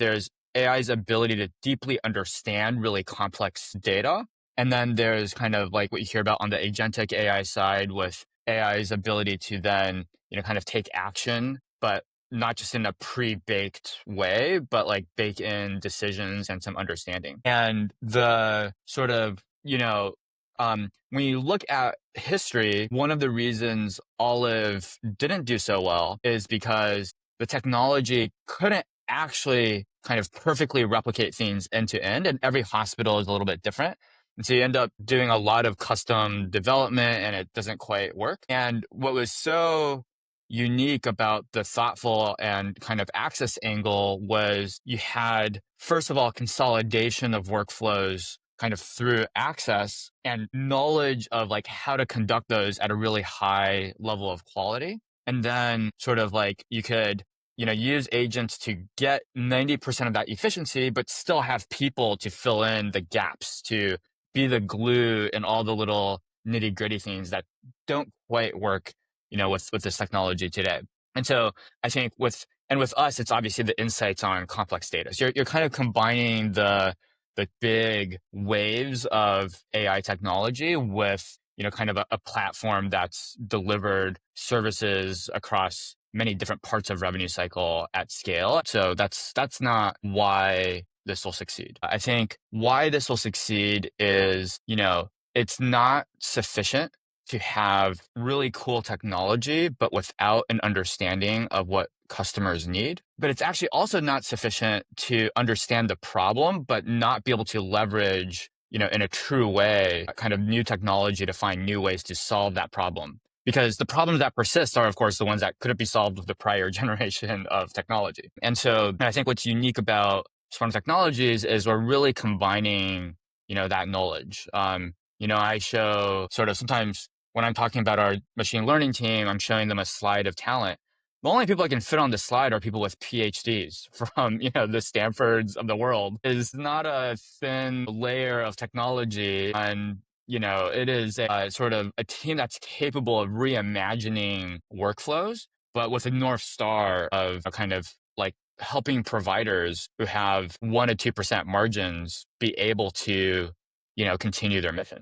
there's AI's ability to deeply understand really complex data. And then there's kind of like what you hear about on the agentic AI side with AI's ability to then, kind of take action, but not just in a pre-baked way, but like bake in decisions and some understanding. And the sort of, when you look at history, one of the reasons Olive didn't do so well is because the technology couldn't actually kind of perfectly replicate things end to end, and every hospital is a little bit different. And so you end up doing a lot of custom development and it doesn't quite work. And what was so unique about the thoughtful and kind of access angle was you had, first of all, consolidation of workflows kind of through access and knowledge of like how to conduct those at a really high level of quality. And then sort of like you could, use agents to get 90% of that efficiency, but still have people to fill in the gaps, to be the glue in all the little nitty gritty things that don't quite work, with this technology today. And so I think with us, it's obviously the insights on complex data. So you're kind of combining the big waves of AI technology with, kind of a platform that's delivered services across many different parts of revenue cycle at scale. So that's not why this will succeed. I think why this will succeed is, it's not sufficient to have really cool technology, but without an understanding of what customers need. But it's actually also not sufficient to understand the problem, but not be able to leverage, in a true way, kind of new technology to find new ways to solve that problem. Because the problems that persist are, of course, the ones that couldn't be solved with the prior generation of technology. And so I think what's unique about Swarm Technologies is we're really combining, that knowledge. I show sort of sometimes when I'm talking about our machine learning team, I'm showing them a slide of talent. The only people I can fit on the slide are people with PhDs from, the Stanfords of the world. It's not a thin layer of technology. And, it is a sort of a team that's capable of reimagining workflows, but with a North Star of a kind of like helping providers who have 1% to 2% margins be able to, continue their mission.